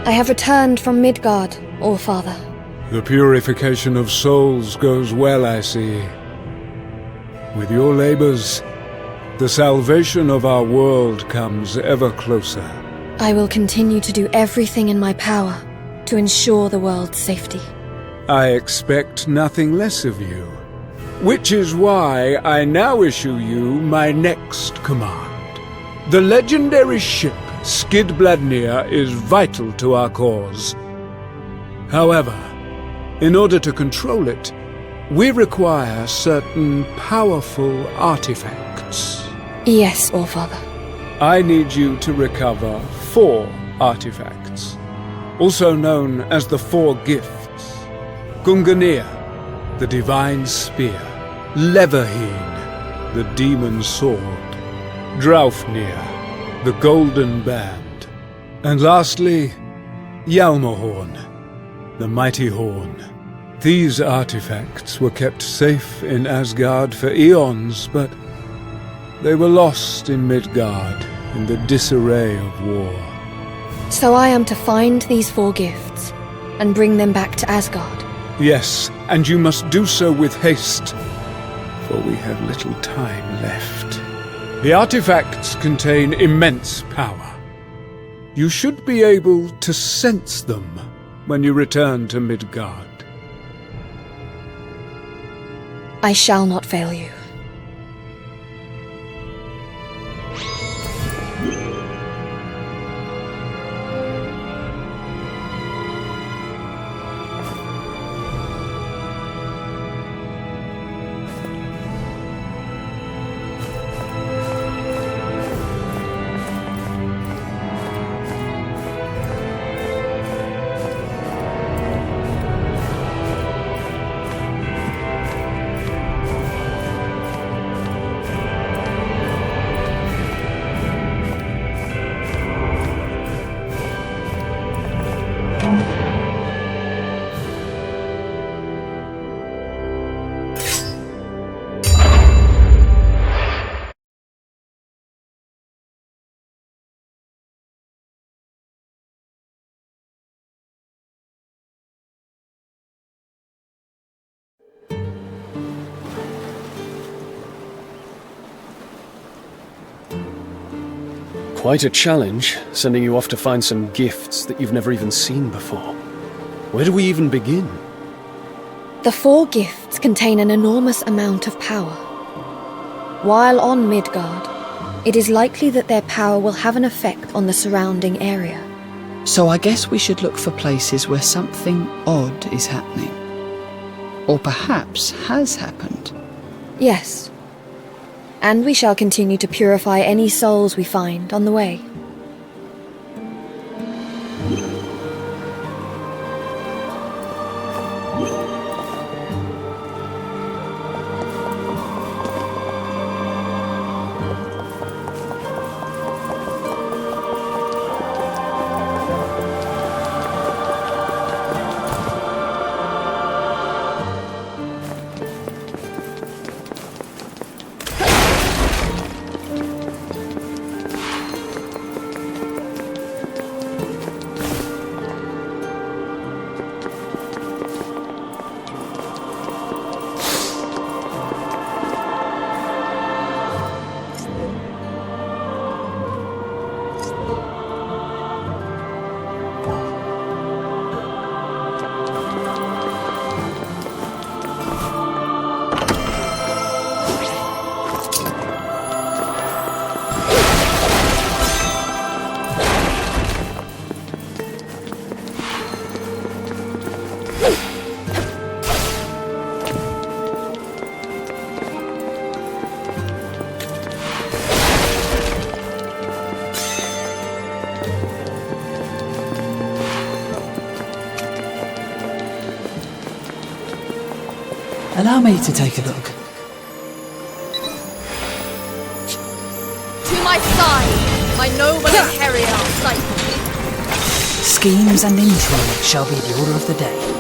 I have returned from Midgard, All-Father. The purification of souls goes well, I see. With your labors, the salvation of our world comes ever closer. I will continue to do everything in my power to ensure the world's safety. I expect nothing less of you, which is why I now issue you my next command. The legendary ship Skidbladnir is vital to our cause. However, in order to control it, we require certain powerful artifacts. Yes, All-Father. I need you to recover 4 artifacts, also known as the 4 gifts. Gungnir, the divine spear. Leverheen, the demon sword. Draupnir, the golden band. And lastly, Hjalmahorn, the mighty horn. These artifacts were kept safe in Asgard for eons, but they were lost in Midgard in the disarray of war. So I am to find these 4 gifts and bring them back to Asgard? Yes, and you must do so with haste, for we have little time left. The artifacts contain immense power. You should be able to sense them when you return to Midgard. I shall not fail you. Quite a challenge, sending you off to find some gifts that you've never even seen before. Where do we even begin? The 4 gifts contain an enormous amount of power. While on Midgard, it is likely that their power will have an effect on the surrounding area. So I guess we should look for places where something odd is happening. Or perhaps has happened. Yes. And we shall continue to purify any souls we find on the way. Allow me to take a look. To my side, my noble and hairy disciple. Schemes and intrigue shall be the order of the day.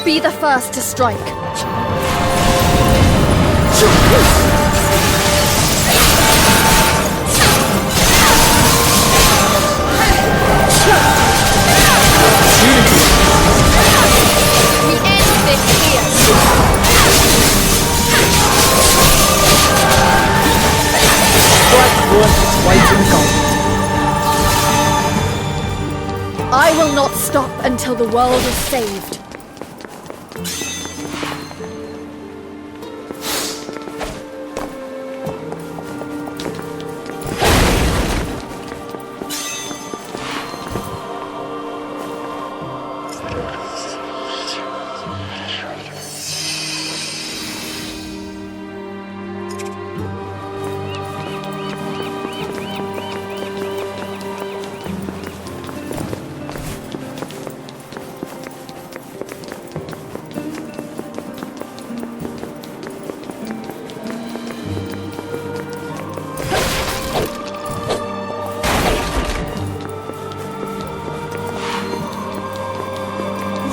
Be the first to strike. We end this here. Strike worth its weight in gold. I will not stop until the world is saved.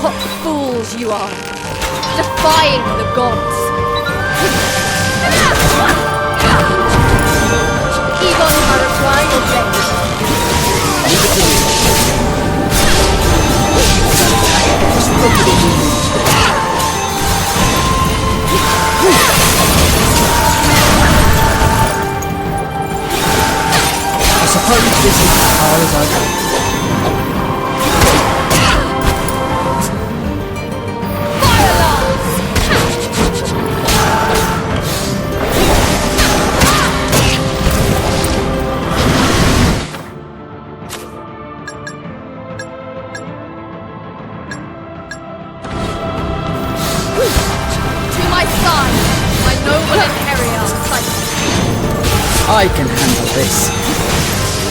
What fools you are! Defying the gods! Egon are replying obey. I suppose this is as far as I go. Fire alarms! To my side, my noble and Harrier fight. I can handle this.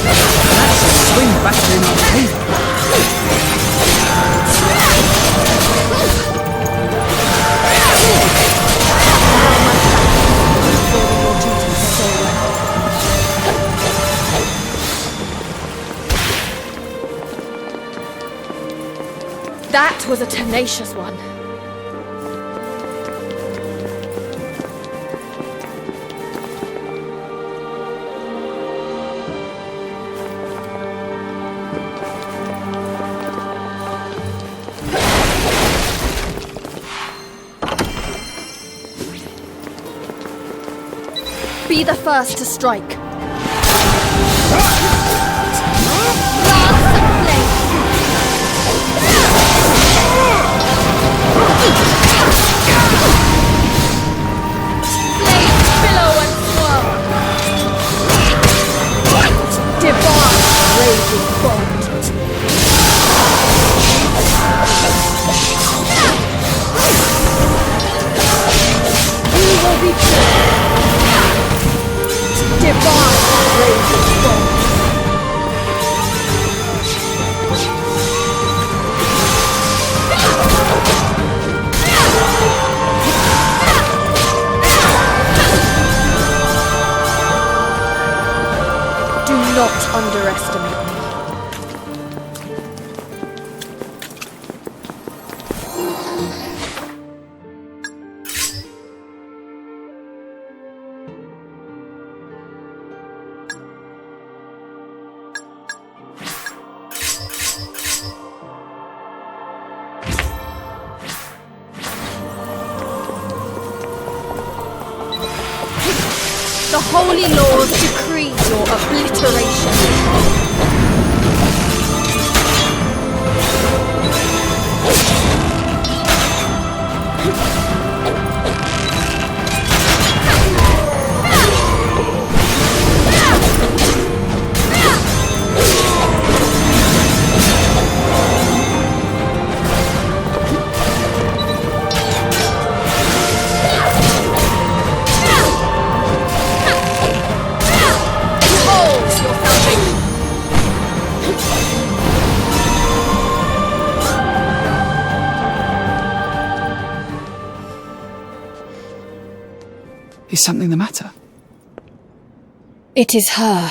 That's a swing battle in our favour. That was a tenacious one. Be the first to strike. Lance and flame! Flames billow and swirl! Debar raging bond. We will be killed. Debar raging bond. Do not underestimate me. The holy laws decree your obliteration. Behold your salvation. Is something the matter? It is her.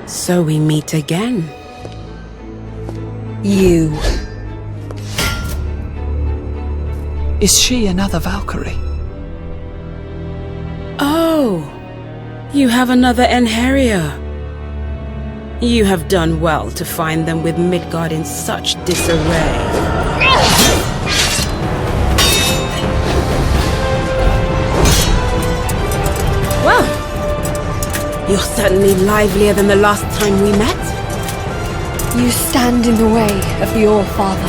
So we meet again. You. Is she another Valkyrie? Oh, you have another Enharrier. You have done well to find them with Midgard in such disarray. Well, you're certainly livelier than the last time we met. You stand in the way of the All-Father.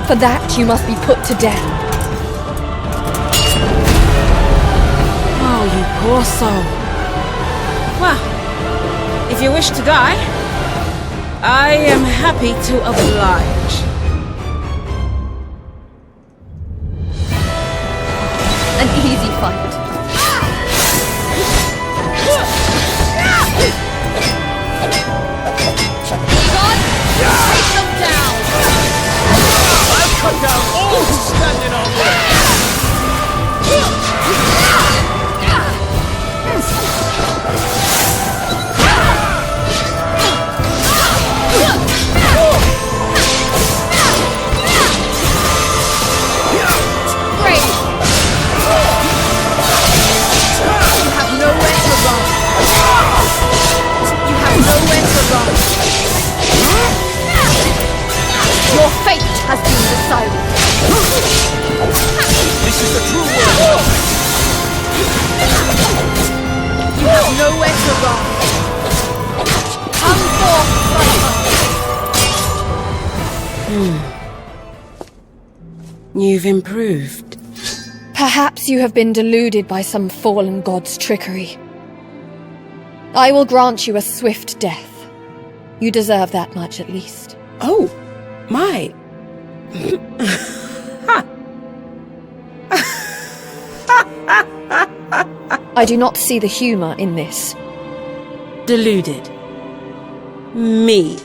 For that, you must be put to death. Oh, you poor soul. Well, if you wish to die, I am happy to oblige. An easy fight. God, take them down! I'll cut down all who stand in our way! Great! You have nowhere to run. You have nowhere to run. Your fate has been decided. This is the true world! You have nowhere to run. Come forth, Viper. You've improved. Perhaps you have been deluded by some fallen god's trickery. I will grant you a swift death. You deserve that much at least. Oh, my. I do not see the humor in this. Deluded. Me.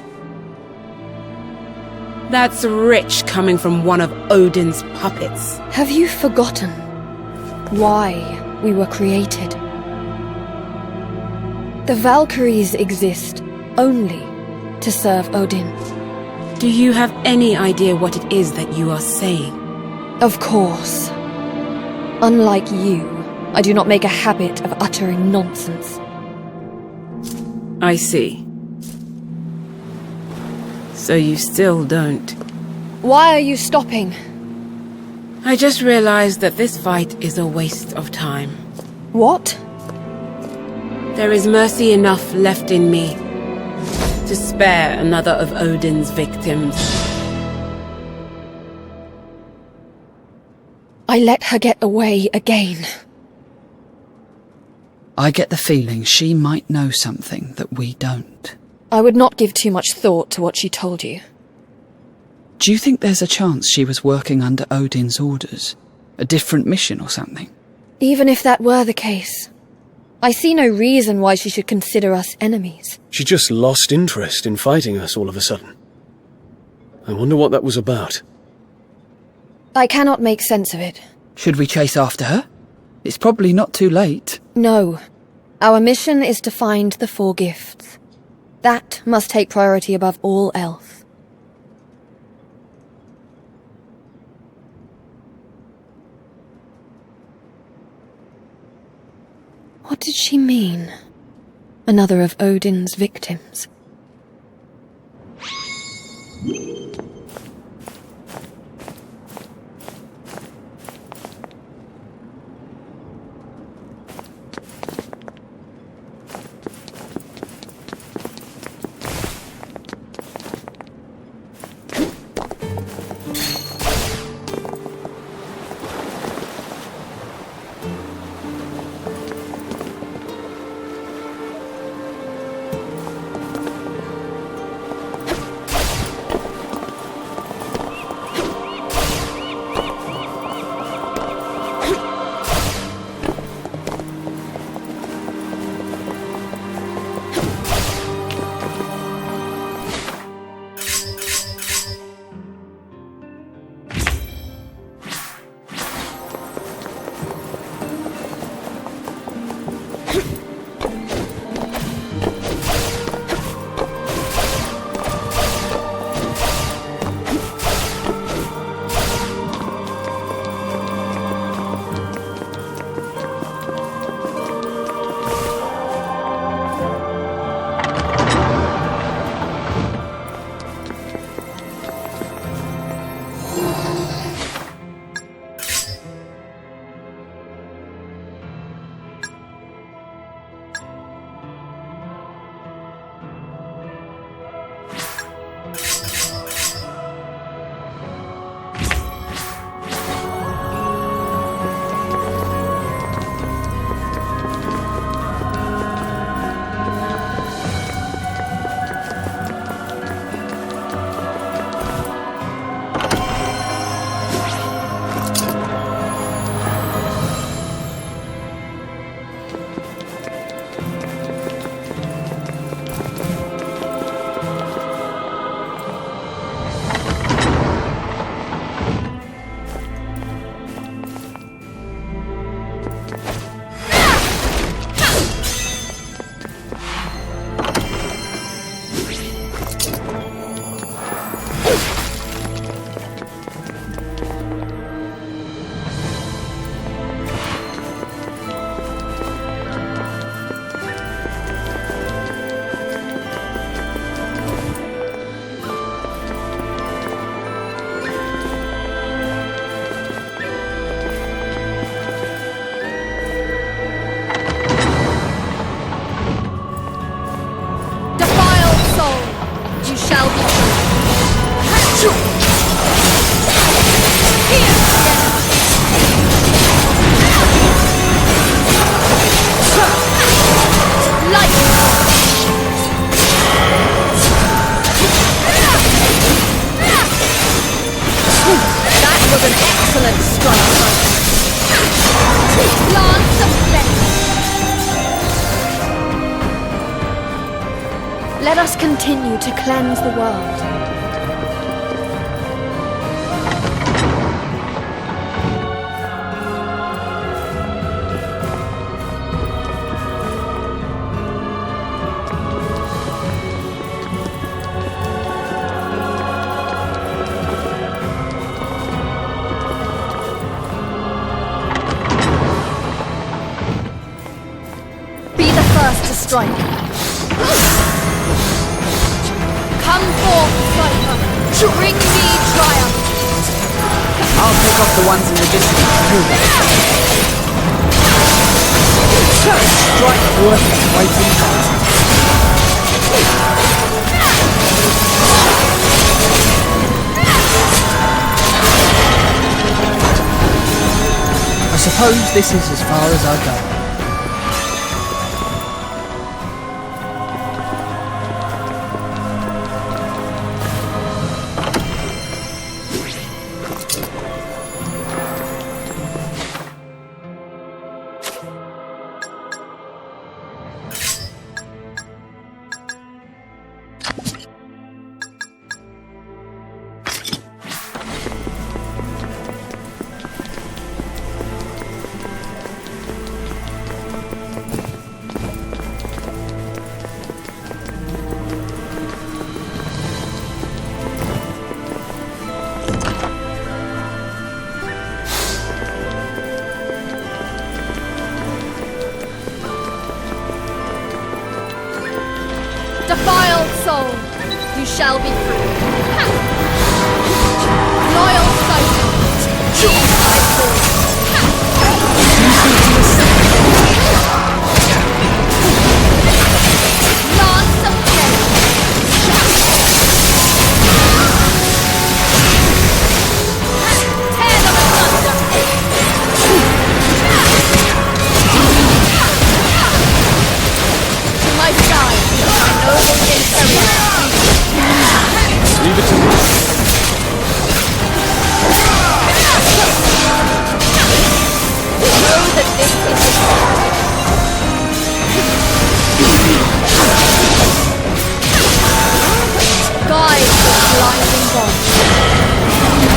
That's rich coming from one of Odin's puppets. Have you forgotten why we were created? The Valkyries exist only to serve Odin. Do you have any idea what it is that you are saying? Of course. Unlike you, I do not make a habit of uttering nonsense. I see. So you still don't. Why are you stopping? I just realized that this fight is a waste of time. What? There is mercy enough left in me to spare another of Odin's victims. I let her get away again. I get the feeling she might know something that we don't. I would not give too much thought to what she told you. Do you think there's a chance she was working under Odin's orders? A different mission or something? Even if that were the case, I see no reason why she should consider us enemies. She just lost interest in fighting us all of a sudden. I wonder what that was about. I cannot make sense of it. Should we chase after her? It's probably not too late. No. Our mission is to find the four gifts. That must take priority above all else. What did she mean? Another of Odin's victims. continue to cleanse the world. Be the first to strike. Come forth, Cypher. Bring me triumph. I'll pick off the ones in the distance too. Strike worth its weight in gold. I suppose this is as far as I go. Defiled soul, you shall be free. Loyal Cypher, choose thy sword. Lance of flame. Tear them asunder. To my side, my noble inheritance. Leave it to me. Know that this is the guide the blinding bond.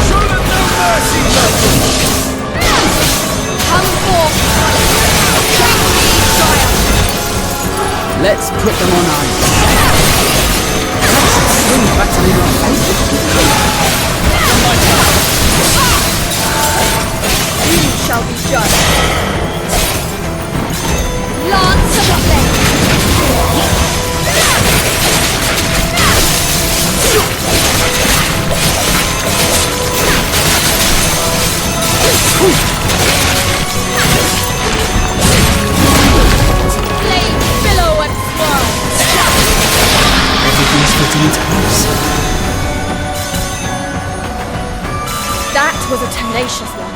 Show them no mercy, Come forth, bring me triumph. Let's put them on ice. Swing battle in our face. You shall be judged. Lance of flame. Flame billow and swirl. Everything's fitting into place. That was a tenacious one.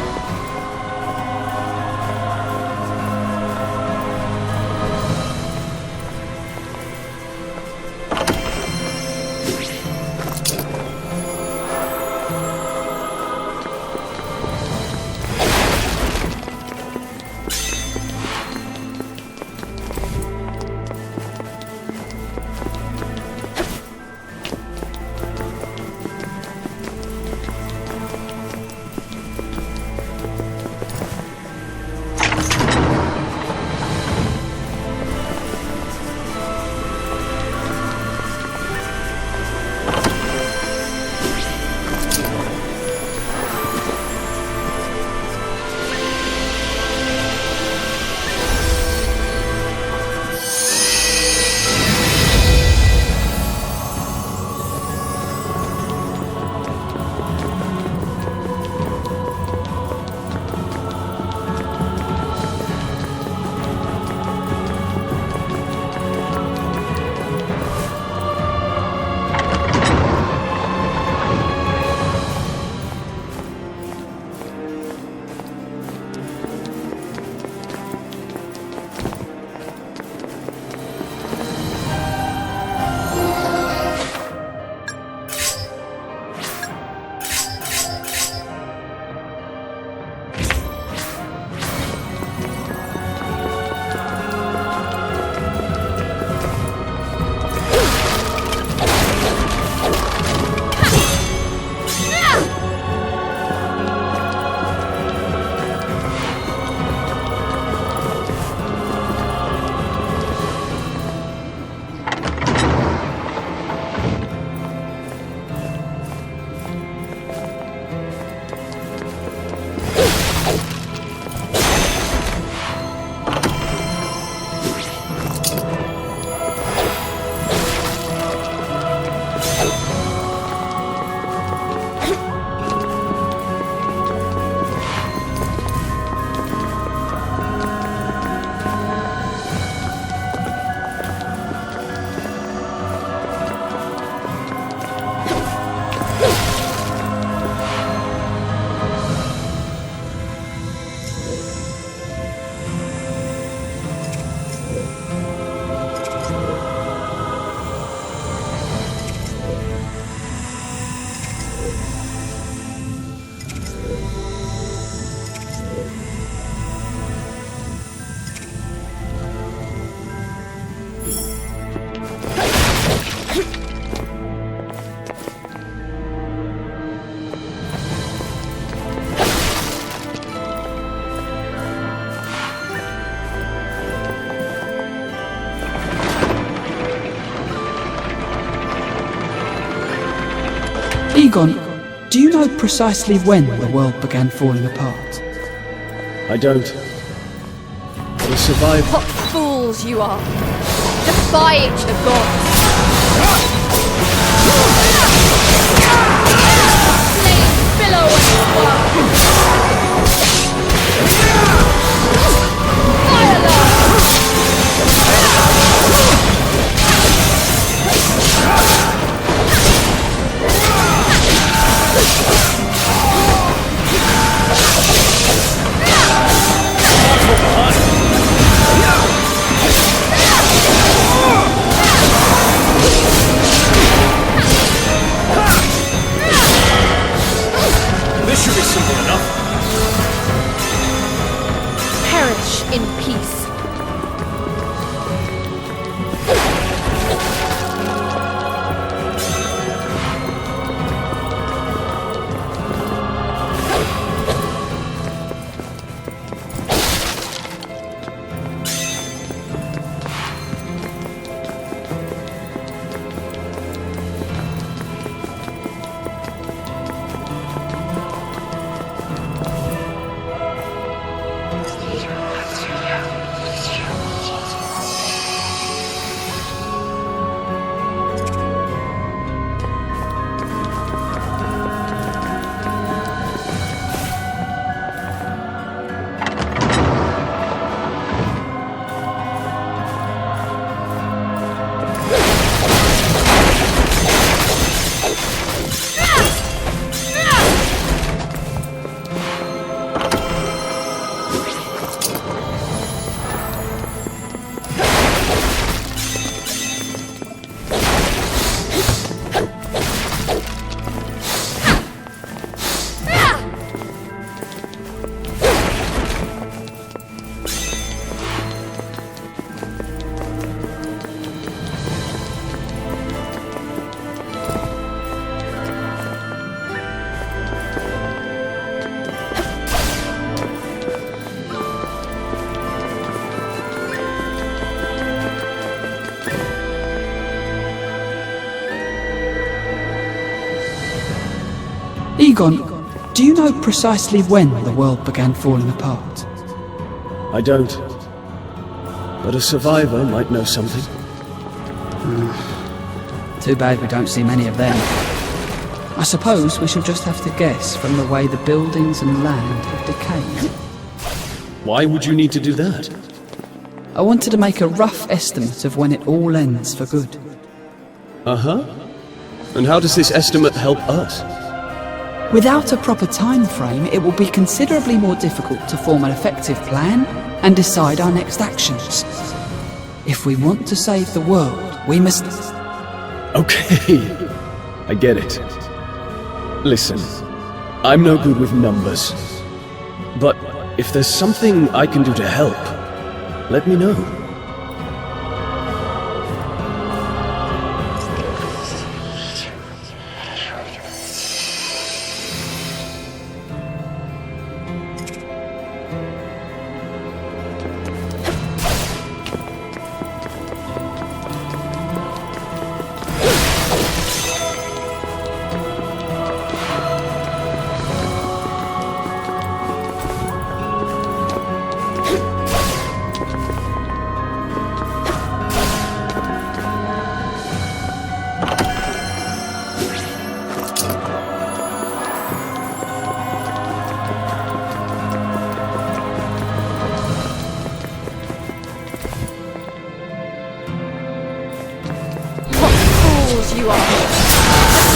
Egon, do you know precisely when the world began falling apart? I don't. But a survivor. What fools you are! Defying the gods! Flames billow and swirl! Fire lord! This should be simple enough. Perish in peace. Egon, do you know precisely when the world began falling apart? I don't. But a survivor might know something. Too bad we don't see many of them. I suppose we shall just have to guess from the way the buildings and land have decayed. Why would you need to do that? I wanted to make a rough estimate of when it all ends for good. Uh-huh. And how does this estimate help us? Without a proper time frame, it will be considerably more difficult to form an effective plan and decide our next actions. If we want to save the world, we must... Okay, I get it. Listen, I'm no good with numbers. But if there's something I can do to help, let me know.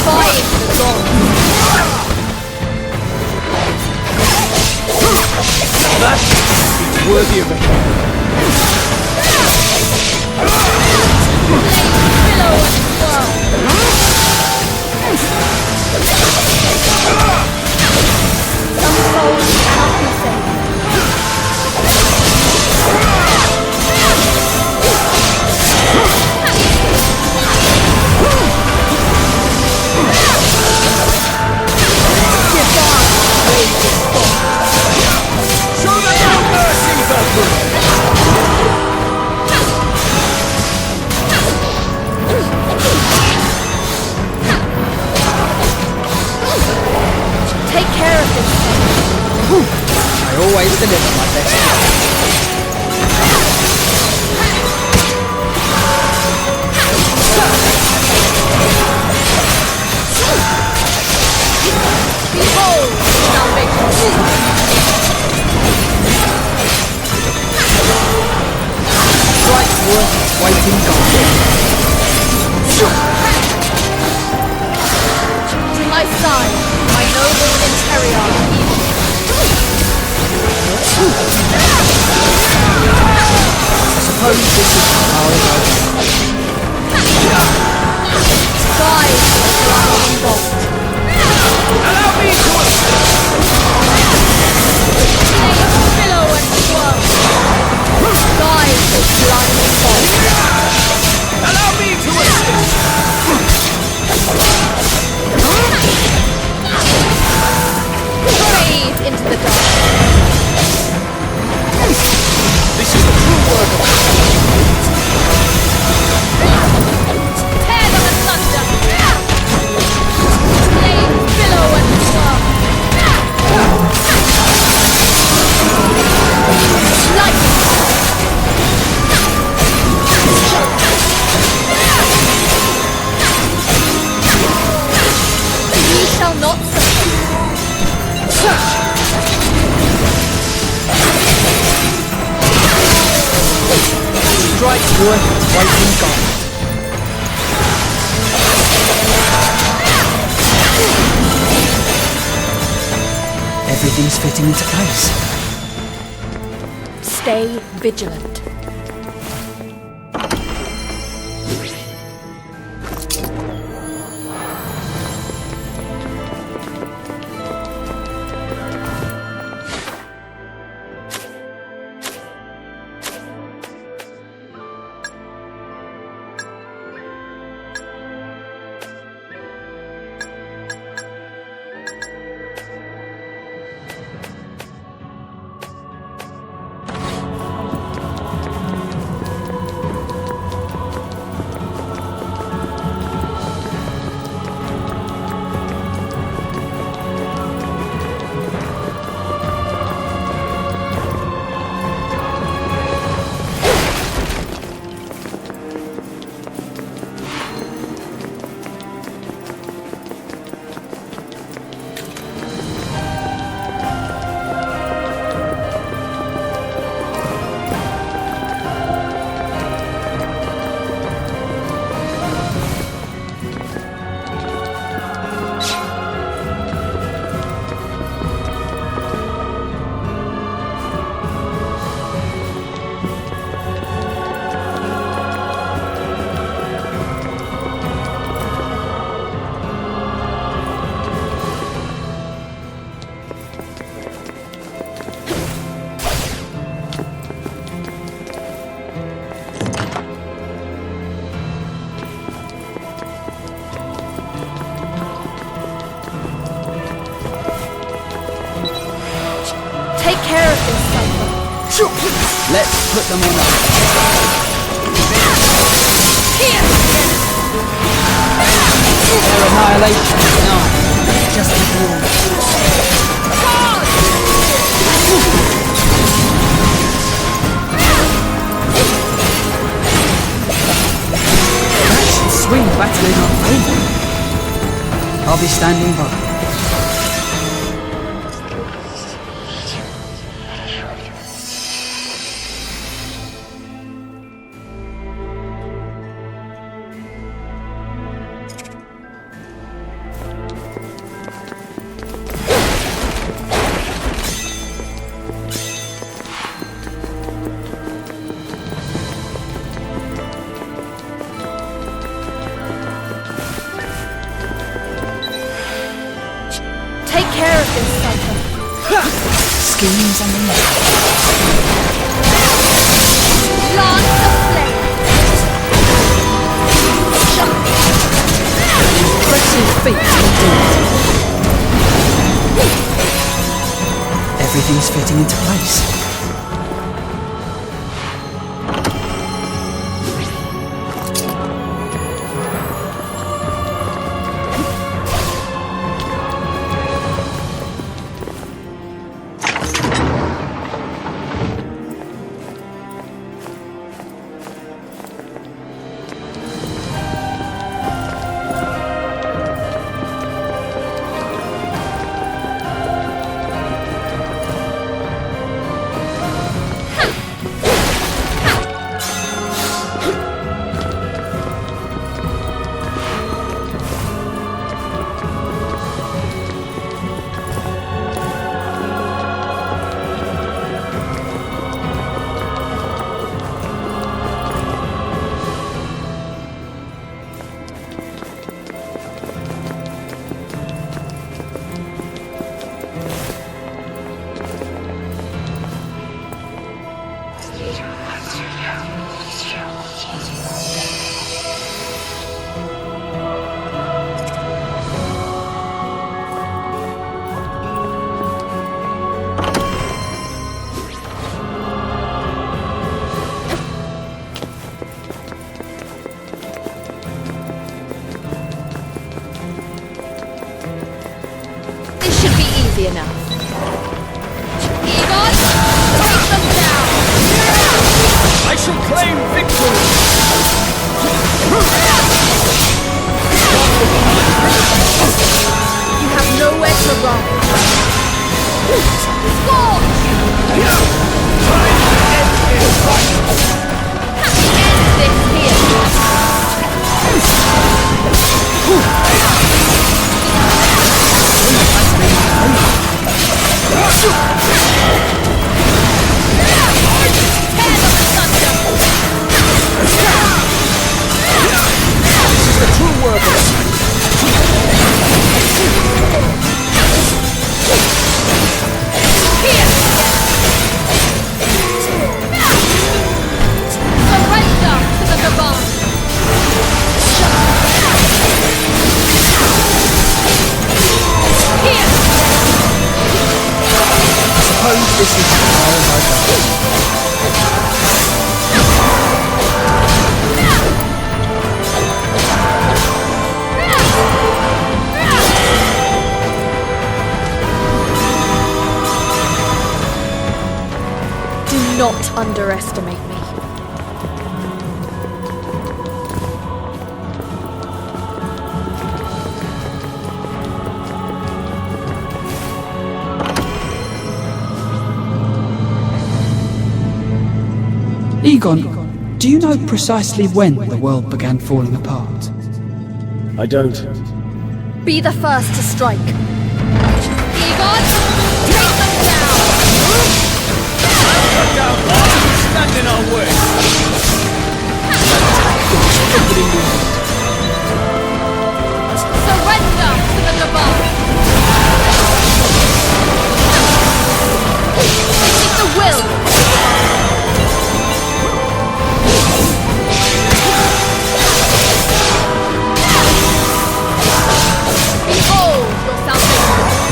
Defying the gods. That is worthy of a Billow and swirl. Some souls cannot be saved. Show them no mercy, Valkyrie! Take care of this. I always deliver my best. Behold, salvation. Strike worth its weight in gold. To my side, my noble interior evil. I suppose this is how it goes. Skies the flying bolt. Allow me to assist! Flames billow and swirl. Skies the flying bolt. Allow me to assist! Fade into the dark. This is the true work of Tear them asunder. Flames billow and swirl. Lightning. We shall not suffer. Strike worth its weight in gold. Everything's fitting into place. Stay vigilant. Take care of this, Cypher. Let's put them on us. Here! Their annihilation is nigh. Just as warm. That should swing battle in our favour. I'll be standing by. Take care of this, Cypher. Schemes and Lance of flame. impressive feats indeed. Everything's fitting into place. Easy enough. Egon, take them down! I shall claim victory! You have nowhere to run. Scorch! End this here. This is as far as I go. Do not underestimate me. Egon, do you know precisely when the world began falling apart? I don't. Be the first to strike. Egon, take them down! Cut down all who stand in our way! Surrender to the divine! This is the will! Behold your salvation!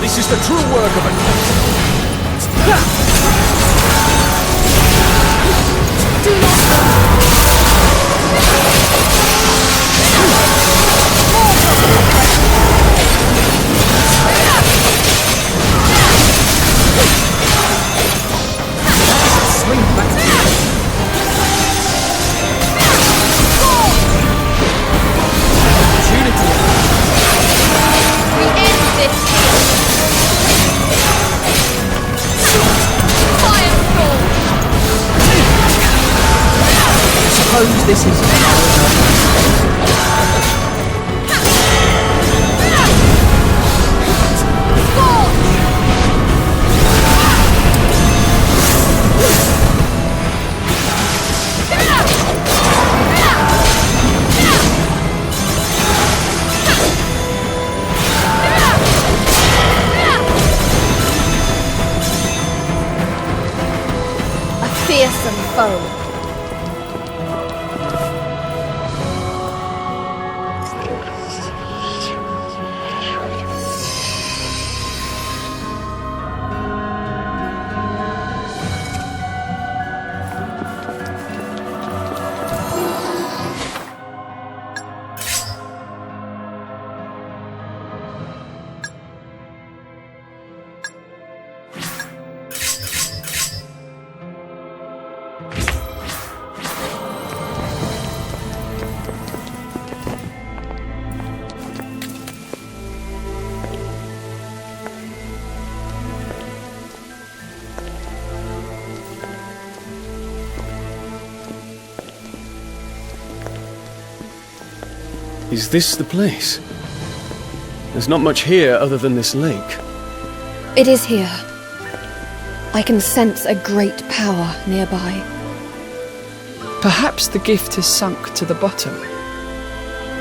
This is the true work of it. Do not Swing back to you. Opportunity. we end this here! Firestorm! Suppose this is as far as I go. Is this the place? There's not much here other than this lake. It is here. I can sense a great power nearby. Perhaps the gift has sunk to the bottom.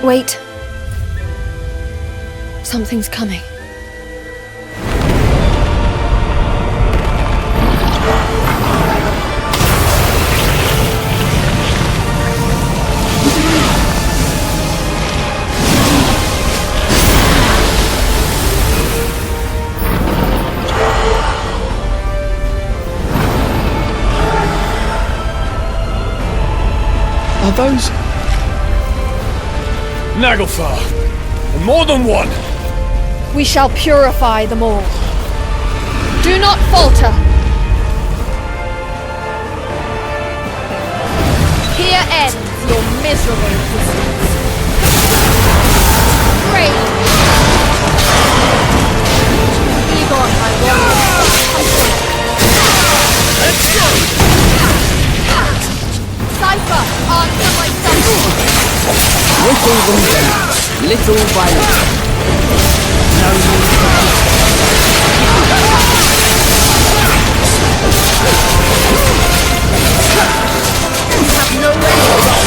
Wait. Something's coming. Are those... Naglfar! And more than one! We shall purify them all. Do not falter. Here ends your miserable existence. Great! Egon, my warrior. Let's go! Cypher, answer my summons. Little vengeance, little violence. No need for have no way to run.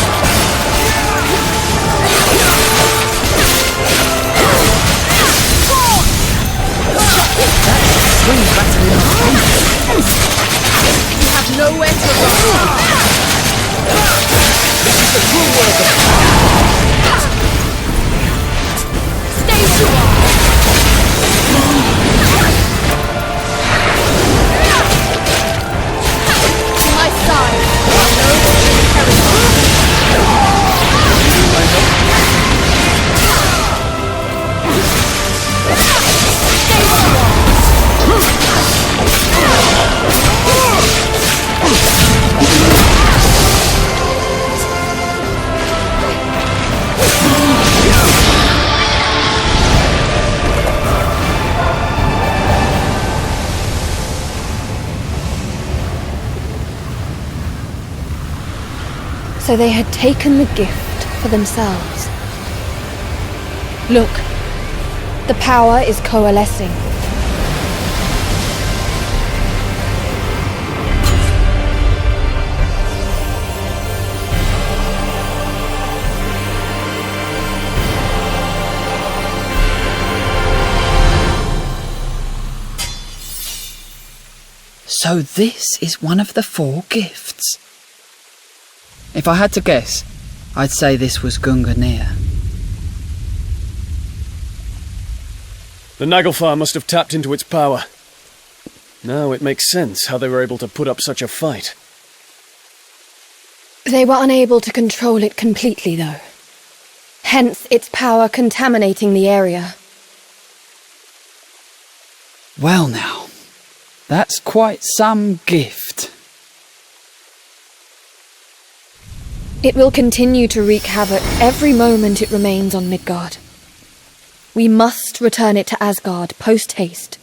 swing better in our face. You have nowhere to run. This is the true work of Stay strong. To my side. I know what you carry on. So they had taken the gift for themselves. Look, the power is coalescing. So this is one of the 4 gifts. If I had to guess, I'd say this was Gungnir. The Naglfar must have tapped into its power. Now it makes sense how they were able to put up such a fight. They were unable to control it completely, though. Hence its power contaminating the area. Well now, that's quite some gift. It will continue to wreak havoc every moment it remains on Midgard. We must return it to Asgard post-haste.